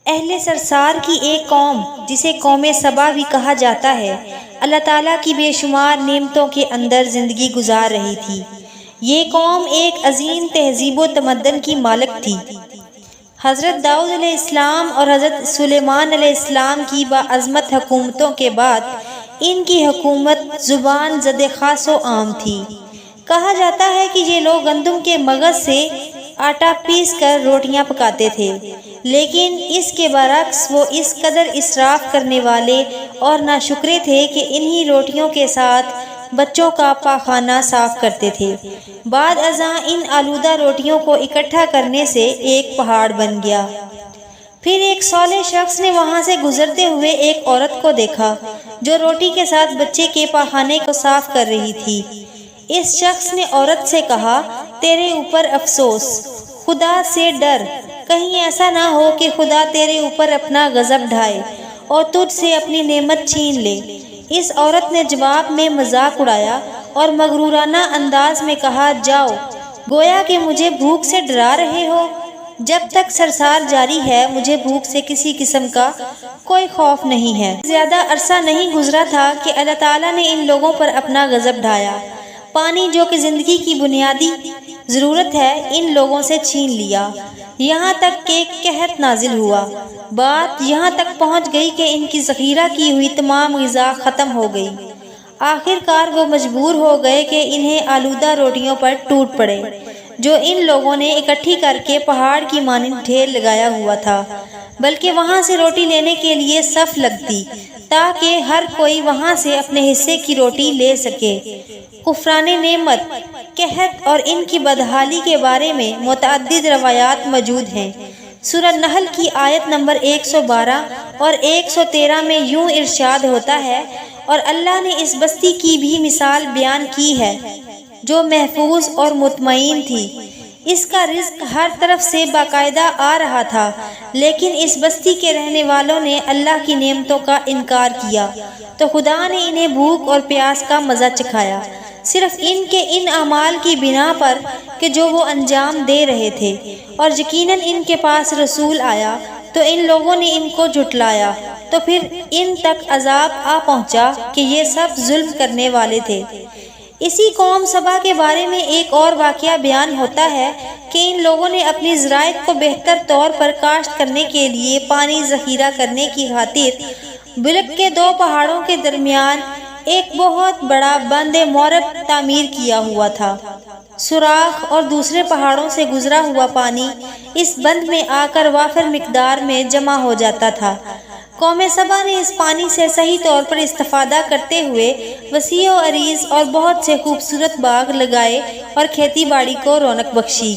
اہل سرسار کی ایک قوم جسے قوم سبا بھی کہا جاتا ہے، اللہ تعالیٰ کی بے شمار نعمتوں کے اندر زندگی گزار رہی تھی۔ یہ قوم ایک عظیم تہذیب و تمدن کی مالک تھی۔ حضرت داؤد علیہ السلام اور حضرت سلیمان علیہ السلام کی باعظمت حکومتوں کے بعد ان کی حکومت زبان زد خاص و عام تھی۔ کہا جاتا ہے کہ یہ لوگ گندم کے مغز سے آٹا پیس کر روٹیاں پکاتے تھے، لیکن اس کے برعکس وہ اس قدر اسراف کرنے والے اور ناشکرے تھے کہ انہی روٹیوں کے ساتھ بچوں کا پاخانہ صاف کرتے تھے۔ بعد ازاں ان آلودہ روٹیوں کو اکٹھا کرنے سے ایک پہاڑ بن گیا۔ پھر ایک صالح شخص نے وہاں سے گزرتے ہوئے ایک عورت کو دیکھا جو روٹی کے ساتھ بچے کے پاخانے کو صاف کر رہی تھی۔ اس شخص نے عورت سے کہا، تیرے اوپر افسوس، خدا سے ڈر، کہیں ایسا نہ ہو کہ خدا تیرے اوپر اپنا غضب ڈھائے اور تجھ سے اپنی نعمت چھین لے۔ اس عورت نے جواب میں مذاق اڑایا اور مغرورانہ انداز میں کہا، جاؤ، گویا کہ مجھے بھوک سے ڈرا رہے ہو۔ جب تک سرسار جاری ہے مجھے بھوک سے کسی قسم کا کوئی خوف نہیں ہے۔ زیادہ عرصہ نہیں گزرا تھا کہ اللہ تعالیٰ نے ان لوگوں پر اپنا غضب ڈھایا۔ پانی جو کہ زندگی کی بنیادی ضرورت ہے ان لوگوں سے چھین لیا، یہاں تک کہ قحط نازل ہوا۔ بات یہاں تک پہنچ گئی کہ ان کی ذخیرہ کی ہوئی تمام غذا ختم ہو گئی۔ آخر کار وہ مجبور ہو گئے کہ انہیں آلودہ روٹیوں پر ٹوٹ پڑے جو ان لوگوں نے اکٹھی کر کے پہاڑ کی مانند ڈھیر لگایا ہوا تھا، بلکہ وہاں سے روٹی لینے کے لیے صف لگتی تاکہ ہر کوئی وہاں سے اپنے حصے کی روٹی لے سکے۔ کفران نعمت، قحط اور ان کی بدحالی کے بارے میں متعدد روایات موجود ہیں۔ سورہ نحل کی آیت نمبر 112 اور 113 میں یوں ارشاد ہوتا ہے، اور اللہ نے اس بستی کی بھی مثال بیان کی ہے جو محفوظ اور مطمئن تھی۔ اس کا رزق ہر طرف سے باقاعدہ آ رہا تھا، لیکن اس بستی کے رہنے والوں نے اللہ کی نعمتوں کا انکار کیا تو خدا نے انہیں بھوک اور پیاس کا مزہ چکھایا، صرف ان کے ان اعمال کی بنا پر کہ جو وہ انجام دے رہے تھے۔ اور یقیناً ان کے پاس رسول آیا تو ان لوگوں نے ان کو جھٹلایا، تو پھر ان تک عذاب آ پہنچا کہ یہ سب ظلم کرنے والے تھے۔ اسی قوم سبا کے بارے میں ایک اور واقعہ بیان ہوتا ہے کہ ان لوگوں نے اپنی زراعت کو بہتر طور پر کاشت کرنے کے لیے پانی ذخیرہ کرنے کی خاطر بلک کے دو پہاڑوں کے درمیان ایک بہت بڑا بند مورب تعمیر کیا ہوا تھا۔ سوراخ اور دوسرے پہاڑوں سے گزرا ہوا پانی اس بند میں آ کر وافر مقدار میں جمع ہو جاتا تھا۔ قوم سبا نے اس پانی سے صحیح طور پر استفادہ کرتے ہوئے وسیع و عریض اور بہت سے خوبصورت باغ لگائے اور کھیتی باڑی کو رونق بخشی۔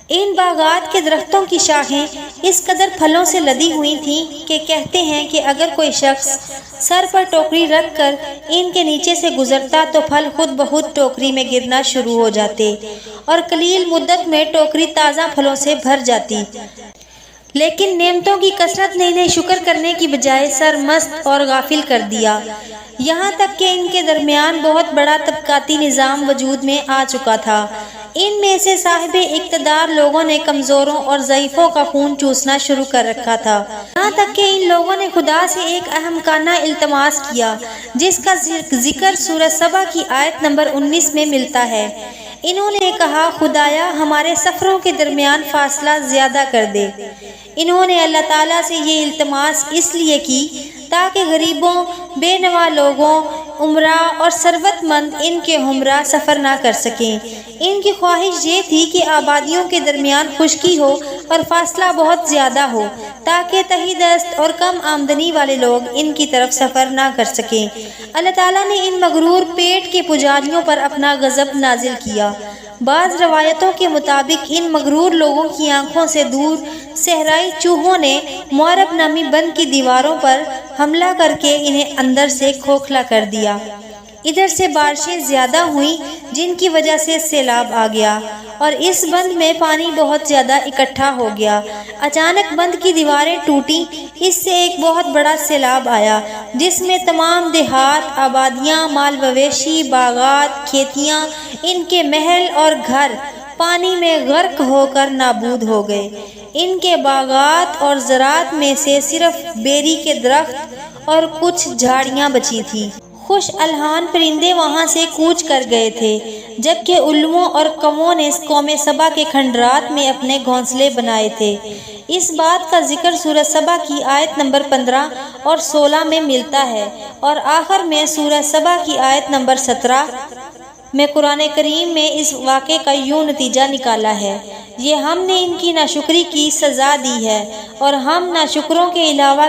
ان باغات کے درختوں کی شاخیں اس قدر پھلوں سے لدی ہوئی تھیں کہ کہتے ہیں کہ اگر کوئی شخص سر پر ٹوکری رکھ کر ان کے نیچے سے گزرتا تو پھل خود بخود ٹوکری میں گرنا شروع ہو جاتے اور قلیل مدت میں ٹوکری تازہ پھلوں سے بھر جاتی۔ لیکن نعمتوں کی کثرت نے انہیں شکر کرنے کی بجائے سرمست اور غافل کر دیا، یہاں تک کہ ان کے درمیان بہت بڑا طبقاتی نظام وجود میں آ چکا تھا۔ ان میں سے صاحب اقتدار لوگوں نے کمزوروں اور ضعیفوں کا خون چوسنا شروع کر رکھا تھا، یہاں تک کہ ان لوگوں نے خدا سے ایک احمقانہ التماس کیا جس کا ذکر سورہ سبا کی آیت نمبر 19 میں ملتا ہے۔ انہوں نے کہا، خدایا ہمارے سفروں کے درمیان فاصلہ زیادہ کر دے۔ انہوں نے اللہ تعالیٰ سے یہ التماس اس لیے کی تاکہ غریبوں، بے نوا لوگوں، امراء اور ثروت مند ان کے ہمراہ سفر نہ کر سکیں۔ ان کی خواہش یہ تھی کہ آبادیوں کے درمیان خشکی ہو اور فاصلہ بہت زیادہ ہو تاکہ تہی دست اور کم آمدنی والے لوگ ان کی طرف سفر نہ کر سکیں۔ اللہ تعالیٰ نے ان مغرور پیٹ کے پجاریوں پر اپنا غضب نازل کیا۔ بعض روایتوں کے مطابق ان مغرور لوگوں کی آنکھوں سے دور صحرائی چوہوں نے مورب نامی بند کی دیواروں پر حملہ کر کے انہیں اندر سے کھوکھلا کر دیا۔ ادھر سے بارشیں زیادہ ہوئیں جن کی وجہ سے سیلاب آ گیا اور اس بند میں پانی بہت زیادہ اکٹھا ہو گیا۔ اچانک بند کی دیواریں ٹوٹیں، اس سے ایک بہت بڑا سیلاب آیا جس میں تمام دیہات، آبادیاں، مال مویشی، باغات، کھیتیاں، ان کے محل اور گھر پانی میں غرق ہو کر نابود ہو گئے۔ ان کے باغات اور زراعت میں سے صرف بیری کے درخت اور کچھ جھاڑیاں بچی تھیں۔ خوش الحان پرندے وہاں سے کوچ کر گئے تھے، جبکہ الوؤں اور کووں نے قوم سبا کے کھنڈرات میں اپنے گھونسلے بنائے تھے۔ اس بات کا ذکر سورہ سبا کی آیت نمبر 15 اور 16 میں ملتا ہے، اور آخر میں سورہ سبا کی آیت نمبر 17 میں قرآن کریم میں اس واقعے کا یوں نتیجہ نکالا ہے: یہ ہم نے ان کی ناشکری کی سزا دی ہے، اور ہم ناشکروں کے علاوہ